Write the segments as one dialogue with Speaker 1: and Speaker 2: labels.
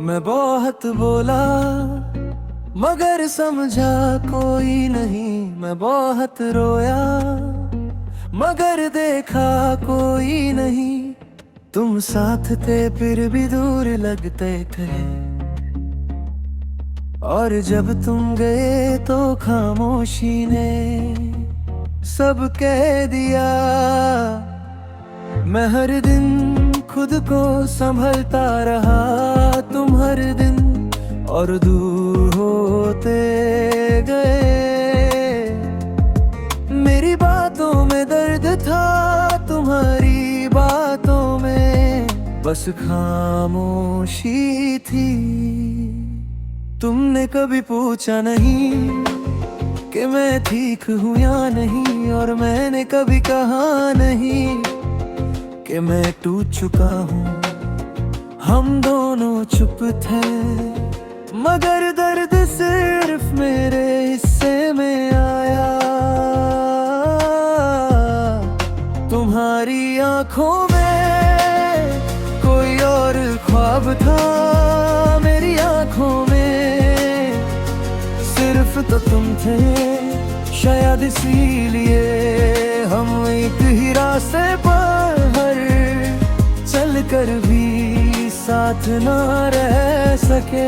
Speaker 1: मैं बहुत बोला मगर समझा कोई नहीं। मैं बहुत रोया मगर देखा कोई नहीं। तुम साथ थे फिर भी दूर लगते थे, और जब तुम गए तो खामोशी ने सब कह दिया। मैं हर दिन खुद को संभलता रहा, तुम हर दिन और दूर होते गए। मेरी बातों में दर्द था, तुम्हारी बातों में बस खामोशी थी। तुमने कभी पूछा नहीं कि मैं ठीक हूँ या नहीं, और मैंने कभी कहा नहीं कि मैं टूट चुका हूँ। हम दोनों चुप थे मगर दर्द सिर्फ मेरे हिस्से में आया। तुम्हारी आंखों में कोई और ख्वाब था, मेरी आंखों में सिर्फ तो तुम थे। शायद इसीलिए हम एक ही रास्ते पर हर चल कर भी साथ ना रह सके।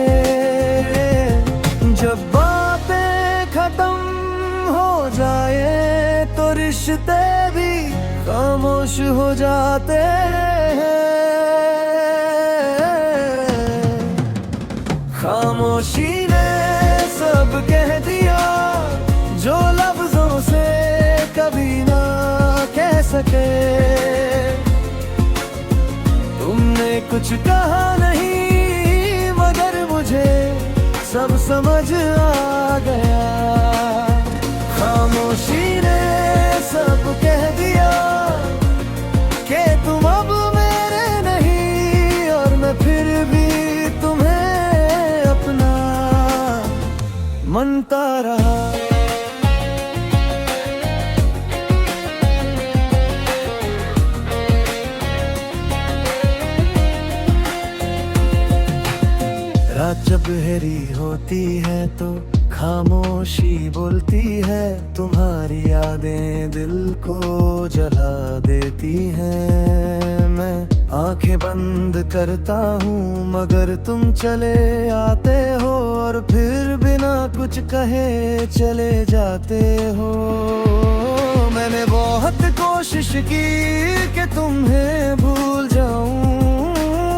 Speaker 1: जब बातें खत्म हो जाए तो रिश्ते भी खामोश हो जाते हैं। खामोशी ने सब कह दिया जो लफ्जों से कभी ना कह सके। तुमने कुछ कहा नहीं मगर मुझे सब समझ आ गया। खामोशी ने सब कह दिया कि तुम अब मेरे नहीं, और मैं फिर भी तुम्हें अपना मानता रहा। रात जब गहरी होती है तो खामोशी बोलती है। तुम्हारी यादें दिल को जला देती हैं। मैं आंखें बंद करता हूँ मगर तुम चले आते हो, और फिर बिना कुछ कहे चले जाते हो। मैंने बहुत कोशिश की कि तुम्हें भूल जाऊं,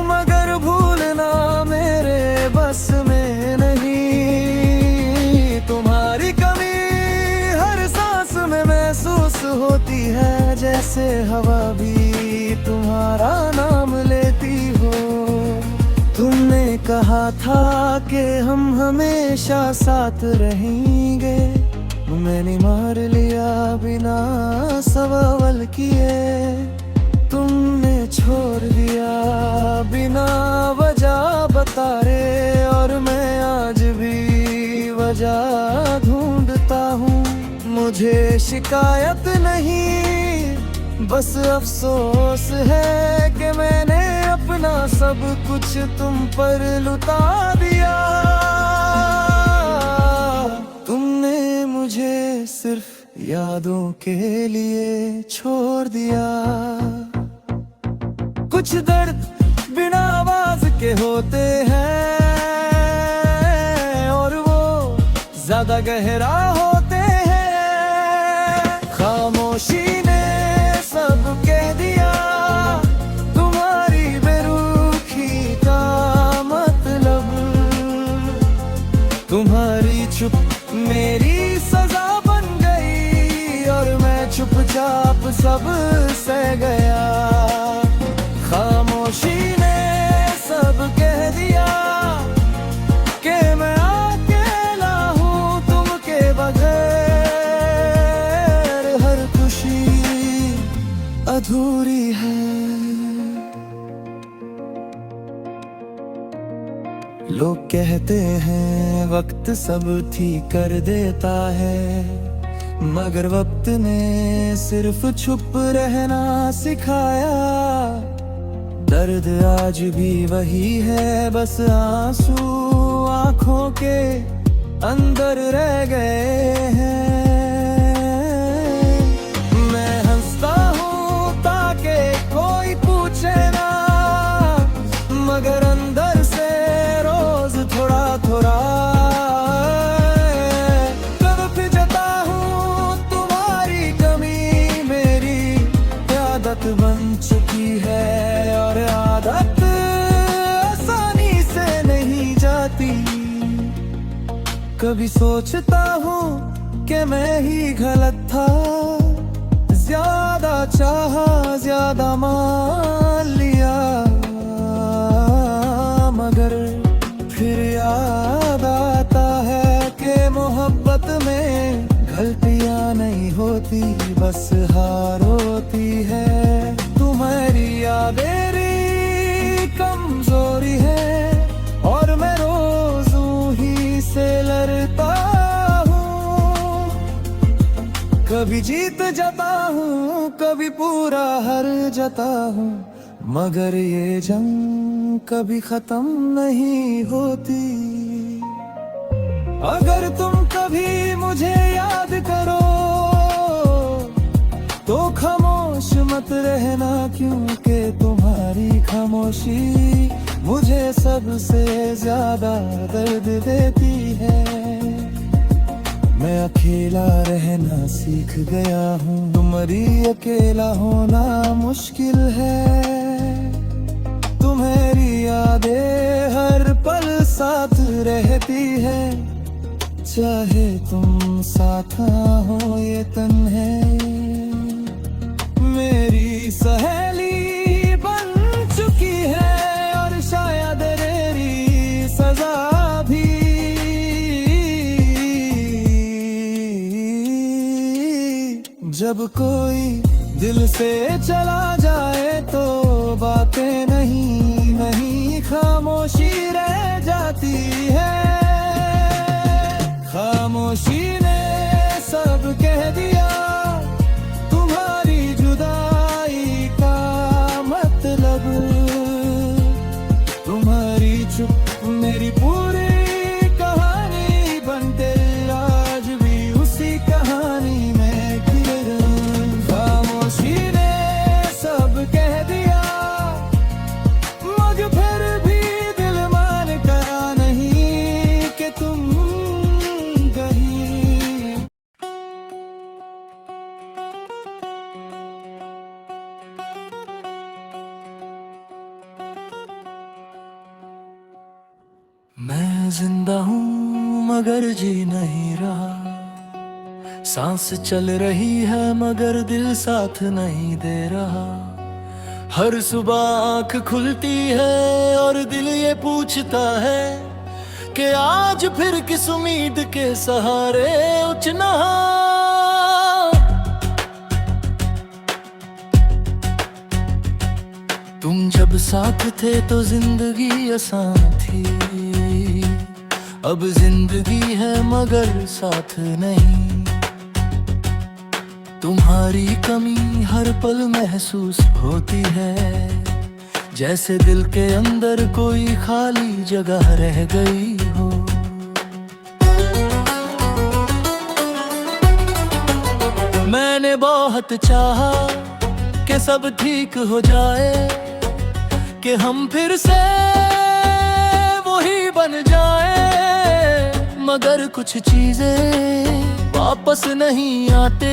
Speaker 1: मगर भूलना मेरे बस में नहीं। तुम्हारी कमी हर सांस में महसूस होती है, जैसे हवा भी तुम्हारा नाम लेती हो। तुमने कहा था कि हम हमेशा साथ रहेंगे, मैंने मार लिया बिना सवाल किए। तुमने छोड़ दिया बिना वजह बताए, और मैं आज भी वजह ढूंढता हूँ। मुझे शिकायत नहीं बस अफसोस है कि मैंने अपना सब कुछ तुम पर लुटा दिया। तुमने मुझे सिर्फ यादों के लिए छोड़ दिया। कुछ दर्द बिना आवाज के होते हैं, और वो ज्यादा गहरा होते हैं। खामोशी ने सब कह दिया, तुम्हारी बेरुखी का मतलब। तुम्हारी चुप मेरी सजा बन गई, और मैं चुपचाप सब सह गया। खामोशी ने सब कह दिया कि मैं अकेला हूँ तुम के बगैर। हर खुशी अधूरी है। लोग कहते हैं वक्त सब ठीक कर देता है, मगर वक्त ने सिर्फ चुप रहना सिखाया। दर्द आज भी वही है, बस आंसू आंखों के अंदर रह गए हैं। मैं हंसता हूँ ताकि कोई पूछे ना, मगर अंदर से रोज थोड़ा थोड़ा तड़प जता हूँ। तुम्हारी कमी मेरी आदत बन चुकी है, और आदत आसानी से नहीं जाती। कभी सोचता हूँ कि मैं ही गलत था, ज्यादा चाहा ज्यादा मान लिया, मगर फिर याद आता है कि मोहब्बत में गलतियां नहीं होती, बस हार होती है। तुम्हारी यादें मेरी कमजोरी है, और मैं रोज ही से लड़ता हूँ। कभी जीत जाता हूँ, कभी पूरा हार जाता हूँ, मगर ये जंग कभी खत्म नहीं होती। अगर तुम कभी मुझे याद करो तो खामोश मत रहना, क्योंकि तुम्हारी खामोशी मुझे सबसे ज्यादा दर्द देती है। मैं अकेला रहना सीख गया हूँ, तुम्हारी अकेला होना मुश्किल है। तुम्हारी यादें हर पल साथ रहती है, चाहे तुम साथ हो ये तन्हे। मेरी सहेली बन चुकी है, और शायद मेरी सजा भी। जब कोई दिल से चला जाए तो बातें नहीं खामोशी रह जाती है। खामोशी ने सब कह दिया, तुम्हारी जुदाई का मतलब। तुम्हारी चुप मेरी पूरी कहानी बनते, आज भी उसी कहानी में घिर। खामोशी ने सब कह दिया, मगर फिर भी दिल मान करा नहीं कि तुम गई। मैं जिंदा हूँ मगर जी नहीं रहा, सांस चल रही है मगर दिल साथ नहीं दे रहा। हर सुबह आँख खुलती है और दिल ये पूछता है कि आज फिर किस उम्मीद के सहारे उठना। तुम जब साथ थे तो जिंदगी आसान थी, अब जिंदगी है मगर साथ नहीं। तुम्हारी कमी हर पल महसूस होती है, जैसे दिल के अंदर कोई खाली जगह रह गई हो। मैंने बहुत चाहा कि सब ठीक हो जाए, कि हम फिर से वही बन जाए, मगर कुछ चीजें वापस नहीं आते,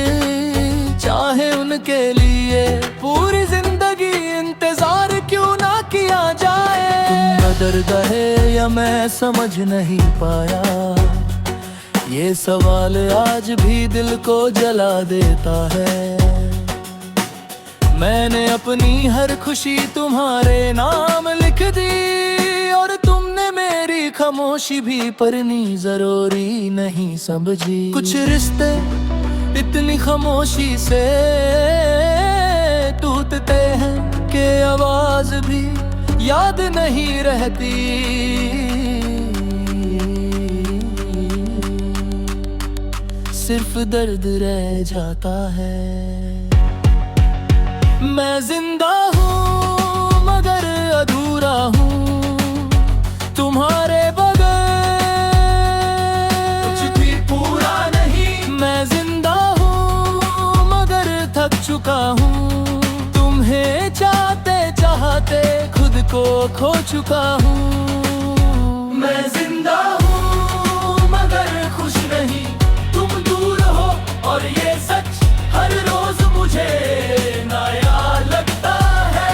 Speaker 1: चाहे उनके लिए पूरी जिंदगी इंतजार क्यों ना किया जाए। तुम बदल गए या मैं समझ नहीं पाया, ये सवाल आज भी दिल को जला देता है। मैंने अपनी हर खुशी तुम्हारे नाम लिख दी, और तुमने मेरी खामोशी भी पढ़नी जरूरी नहीं समझी। कुछ रिश्ते इतनी खामोशी से टूटते हैं कि आवाज भी याद नहीं रहती। सिर्फ दर्द रह जाता है। मैं जिंदा हूँ मगर अधूरा हूँ तुम्हारे बगैर, कुछ भी पूरा नहीं। मैं जिंदा हूँ मगर थक चुका हूँ, तुम्हें चाहते चाहते खुद को खो चुका हूँ। मैं जिंदा हूँ मगर खुश नहीं, तुम दूर हो और ये सच हर रोज मुझे नया लगता है।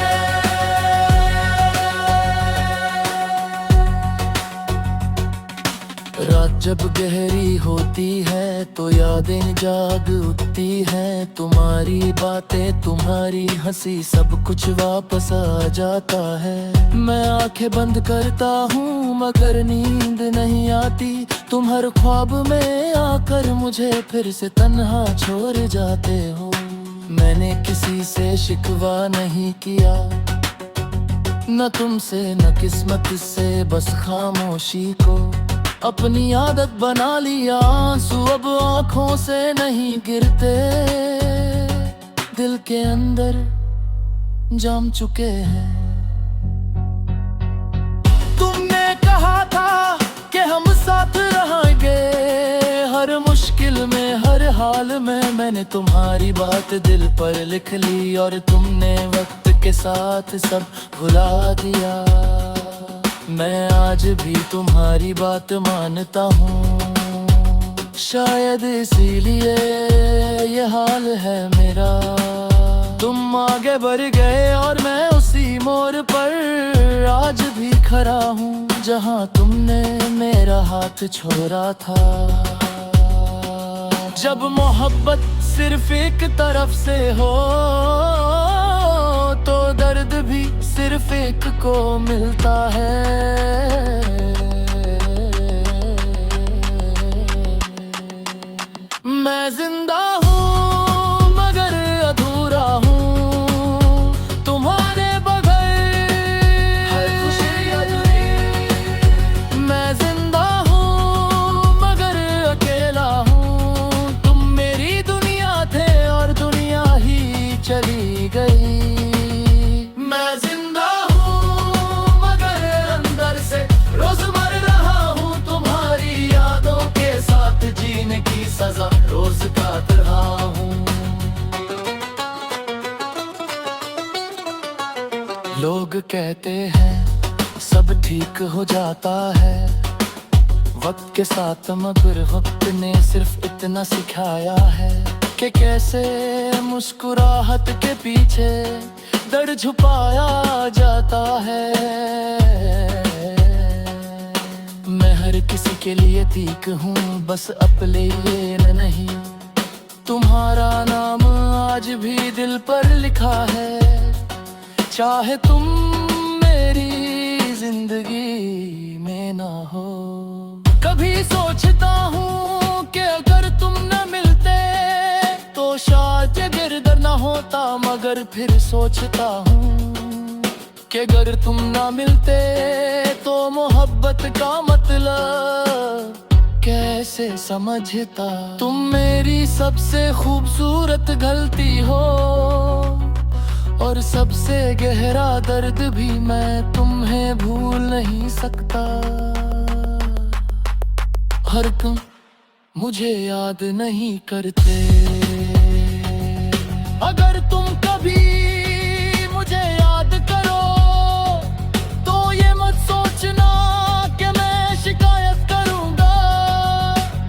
Speaker 1: रात जब गहरी होती है तो यादें जाग उठती हैं, तुम्हारी बातें तुम्हारी हंसी सब कुछ वापस आ जाता है। मैं आंखें बंद करता हूँ मगर नींद नहीं आती, तुम हर ख्वाब में आकर मुझे फिर से तन्हा छोड़ जाते हो। मैंने किसी से शिकवा नहीं किया, न तुमसे न किस्मत से, बस खामोशी को अपनी आदत बना लिया। आंसू अब आंखों से नहीं गिरते, दिल के अंदर जम चुके हैं। तुमने कहा था कि हम साथ रहेंगे हर मुश्किल में हर हाल में, मैंने तुम्हारी बात दिल पर लिख ली और तुमने वक्त के साथ सब भुला दिया। मैं आज भी तुम्हारी बात मानता हूँ, शायद इसीलिए ये हाल है मेरा। तुम आगे बढ़ गए और मैं उसी मोड़ पर आज भी खड़ा हूँ, जहाँ तुमने मेरा हाथ छोड़ा था। जब मोहब्बत सिर्फ एक तरफ से हो तो दर्द भी सिर्फ एक को मिलता है। मैं जिंदा हूँ मगर अधूरा हूँ तुम्हारे बगैर, हर खुशी अधूरी। मैं जिंदा हूँ मगर अकेला हूँ, तुम मेरी दुनिया थे और दुनिया ही चली गई। मैं जिंदा हूँ मगर अंदर से रोज मर रहा हूँ, तुम्हारी यादों के साथ जीने की सजा रोज काट रहा हूँ। लोग कहते हैं सब ठीक हो जाता है वक्त के साथ, मगर वक्त ने सिर्फ इतना सिखाया है कि कैसे मुस्कुराहट के पीछे दर्द छुपाया जाता है। मैं हर किसी के लिए ठीक हूँ, बस अपने लिए नहीं। तुम्हारा नाम आज भी दिल पर लिखा है, चाहे तुम मेरी जिंदगी में ना हो। कभी सोचता हूँ कि अगर तुम न मिलते तो शायद ये गिरदर न होता, मगर फिर सोचता हूँ कि अगर तुम ना मिलते तो मोहब्बत का मतलब कैसे समझता। तुम मेरी सबसे खूबसूरत गलती हो और सबसे गहरा दर्द भी मैं तुम्हें भूल नहीं सकता। हर तुम मुझे याद नहीं करते, अगर तुम कभी मुझे याद करो तो ये मत सोचना कि मैं शिकायत करूंगा।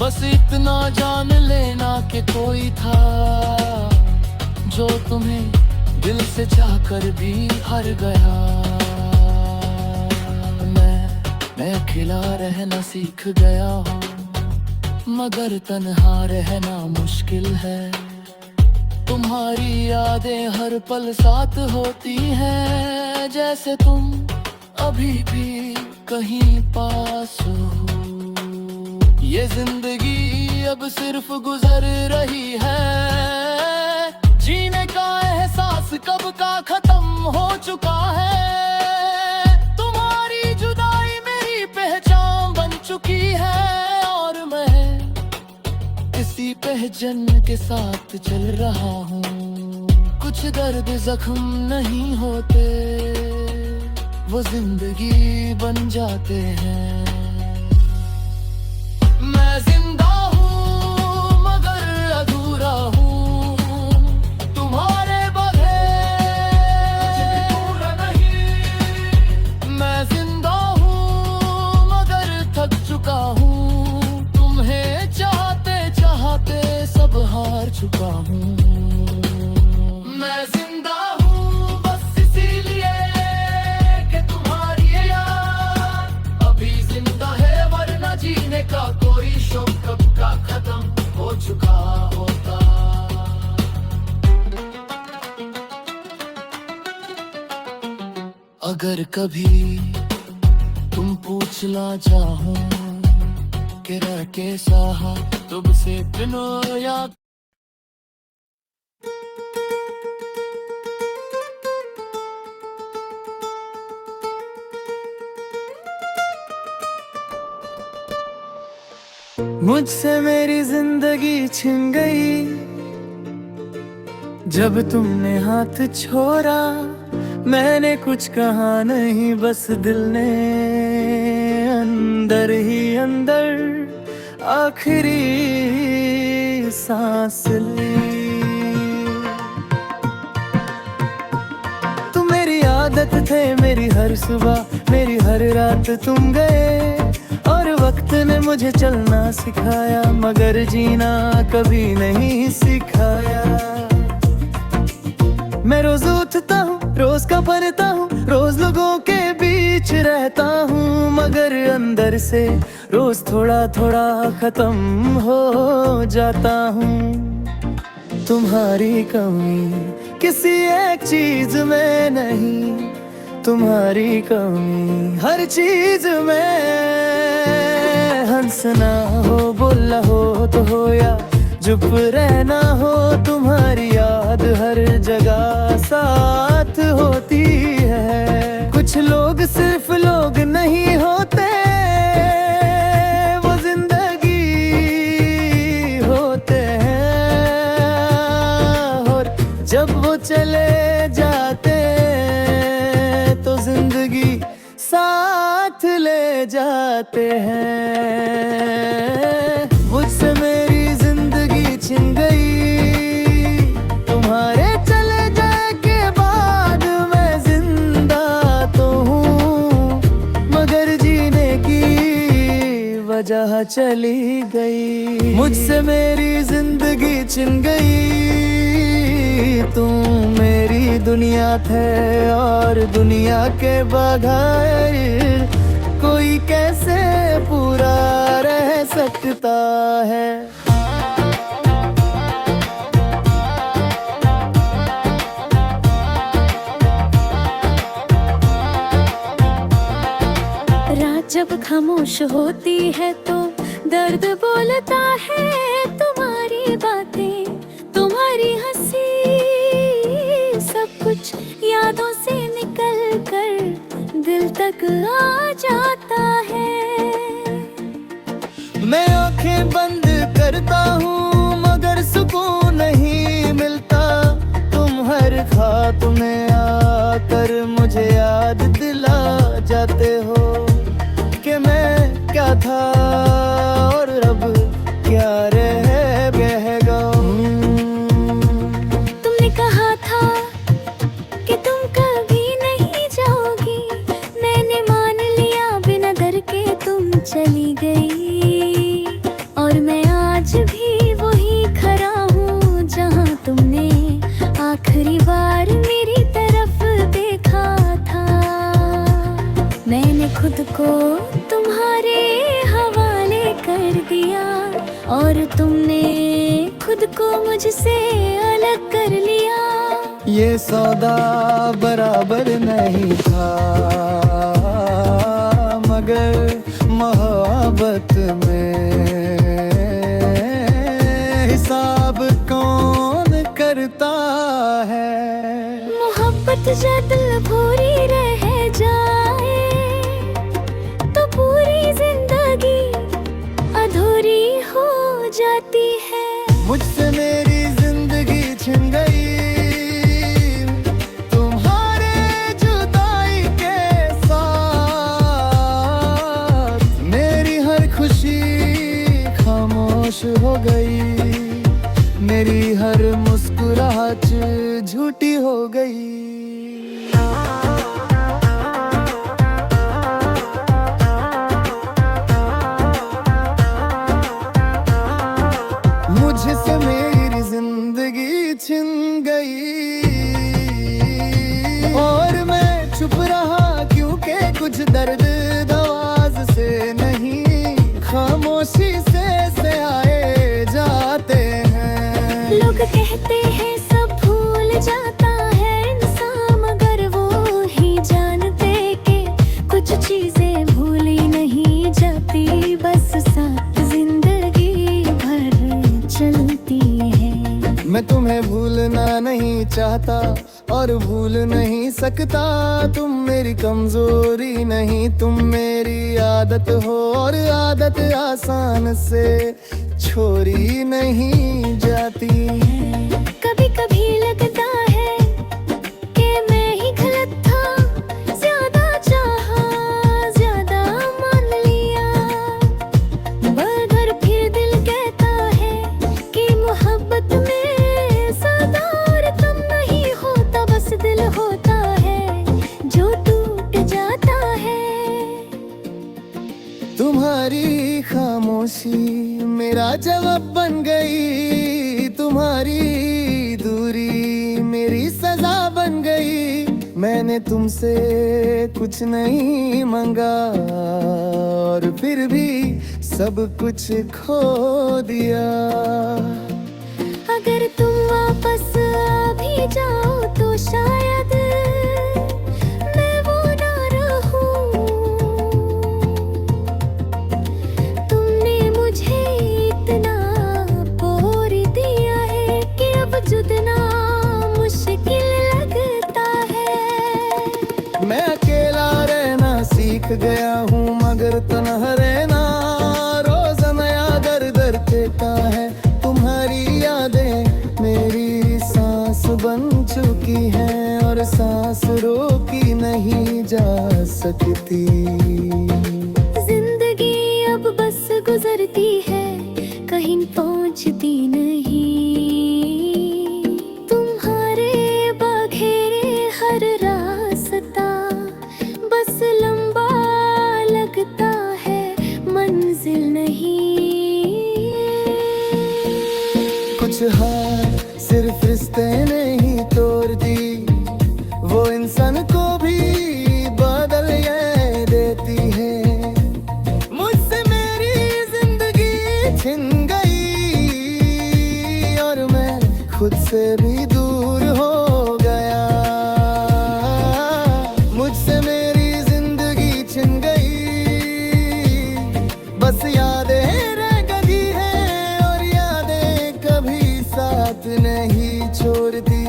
Speaker 1: बस इतना जान लेना कि कोई था जो तुम्हें दिल से चाहकर भी हार गया। मैं अकेला रहना सीख गया हूँ, मगर तन्हा रहना मुश्किल है। तुम्हारी यादें हर पल साथ होती हैं, जैसे तुम अभी भी कहीं पास हो। ये जिंदगी अब सिर्फ गुजर रही है, जीने का एहसास कब का खत्म हो चुका है। तुम्हारी जुदाई मेरी पहचान बन चुकी है और मैं इसी पहचान के साथ चल रहा हूँ। कुछ दर्द जख्म नहीं होते, वो जिंदगी बन जाते हैं। मैं जिंदा हूँ मगर अधूरा हूँ, तुम्हारे बगैर पूरा नहीं। मैं जिंदा हूँ मगर थक चुका हूँ, तुम्हें चाहते चाहते सब हार चुका हूँ। मैं जिंदा हूँ बस इसीलिए कि तुम्हारी ये याद अभी जिंदा है, वरना जीने का कोई शौक कब का खत्म हो चुका होता। अगर कभी तुम पूछना चाहो कि रह के सहा तुमसे बिनो याद, मुझसे मेरी जिंदगी छिन गई जब तुमने हाथ छोड़ा। मैंने कुछ कहा नहीं, बस दिल ने अंदर ही अंदर आखिरी सांस ली। तुम मेरी आदत थे, मेरी हर सुबह मेरी हर रात तुम गए, और वक्त ने मुझे चलना सिखाया मगर जीना कभी नहीं सिखाया। मैं रोज उठता हूँ, रोज का पढ़ता हूँ, रोज लोगों के बीच रहता हूँ, मगर अंदर से रोज थोड़ा थोड़ा खत्म हो जाता हूँ। तुम्हारी कमी किसी एक चीज में नहीं, तुम्हारी कमी हर चीज में। हंसना हो, बोलना हो तो हो या चुप रहना हो, तुम्हारी याद हर जगह साथ होती है। कुछ लोग सिर्फ लोग नहीं होते, वो जिंदगी होते हैं, और जब वो चले जाते तो जिंदगी साथ ले जाते हैं। मुझसे मेरी जिंदगी छिन गई, तुम्हारे चले जाए के बाद मैं जिंदा तो हूँ, मगर जीने की वजह चली गई। मुझसे मेरी जिंदगी छिन गई, तुम मेरी दुनिया थे और दुनिया के बगैर कोई कैसे पूरा रह सकता है।
Speaker 2: रात जब खामोश होती है तो दर्द बोलता है, तुम्हारी बातें तुम्हारी हंसी सब कुछ यादों से निकल कर दिल तक आ जाता है।
Speaker 1: मैं आंखें बंद करता हूँ मगर सुकून नहीं मिलता, तुम हर ख्वाब में आकर मुझे याद दिला जाते हो कि मैं क्या था और अब क्या रह गया।
Speaker 2: तुमने कहा था कि तुम कभी नहीं जाओगी, मैंने मान लिया बिना डर के तुम चली गई, और मैं आज भी वही खड़ा हूँ जहाँ तुमने आखिरी बार मेरी तरफ देखा था। मैंने खुद को तुम्हारे हवाले कर दिया और तुमने खुद को मुझसे अलग कर लिया।
Speaker 1: ये सौदा बराबर नहीं था, मगर मोहब्बत में हिसाब कौन करता है।
Speaker 2: मोहब्बत जब भूरी रह जाए तो पूरी जिंदगी अधूरी हो जाती है।
Speaker 1: मुझसे मेरी जिंदगी छिन गई, तुम्हारे जुदाई के हर मुस्कुराहट झूठी हो गई। मुझसे मेरी जिंदगी छिन गई और मैं चुप रहा क्योंकि कुछ दर्द दवाज से नहीं, खामोशी से आए जाते हैं।
Speaker 2: लोग कहते हैं सब भूल जाता है इंसान, मगर वो ही जानते कि कुछ चीजें भूली नहीं जाती, बस साथ जिंदगी भर चलती है।
Speaker 1: मैं तुम्हें भूलना नहीं चाहता और भूल नहीं सकता, तुम मेरी कमजोरी नहीं, तुम मेरी आदत हो और आदत आसान से छोड़ी नहीं जाती।
Speaker 2: कभी कभी लगता है कि मैं ही गलत था, ज्यादा चाहा, ज्यादा मान लिया, मगर फिर दिल कहता है कि मोहब्बत में सदा और तुम नहीं होता, बस दिल होता है जो टूट जाता है।
Speaker 1: तुम्हारी खामोशी मेरा जवाब बन गई, तुम्हारी दूरी मेरी सजा बन गई। मैंने तुमसे कुछ नहीं मांगा और फिर भी सब कुछ खो दिया।
Speaker 2: अगर तुम वापस आ भी जाओ तो शायद मैं वो ना रहूं। तुमने मुझे इतना बोर दिया है कि अब जुड़ना मुश्किल लगता है।
Speaker 1: मैं अकेला रहना सीख गया हूँ मगर तन्हा रहना रोज नया दर्द देता है। तुम्हारी यादें मेरी सांस बन चुकी हैं और सांस रोकी नहीं जा सकती।
Speaker 2: जिंदगी अब बस गुजरती है, कहीं पहुंचती नहीं। तुम्हारे बघेरे हर रास्ता बस लंबा लगता है, मंजिल नहीं।
Speaker 1: कुछ हार सिर्फ रिश्ते ने ही तोड़ दी, वो इंसान को भी बदल ये देती है। मुझसे मेरी जिंदगी छिन गई और मैं खुद से भी दूर हो गया। मुझसे मेरी जिंदगी छिन गई, बस यादें रह गई हैं और यादें कभी साथ नहीं छोड़ती,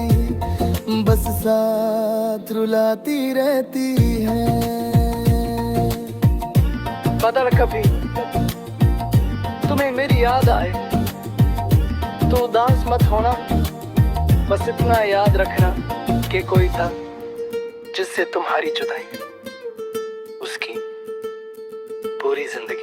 Speaker 1: बस साथ रुलाती रहती है।
Speaker 3: अगर कभी तुम्हें मेरी याद आए तो उदास मत होना, बस इतना याद रखना कि कोई था जिससे तुम्हारी जुदाई उसकी पूरी जिंदगी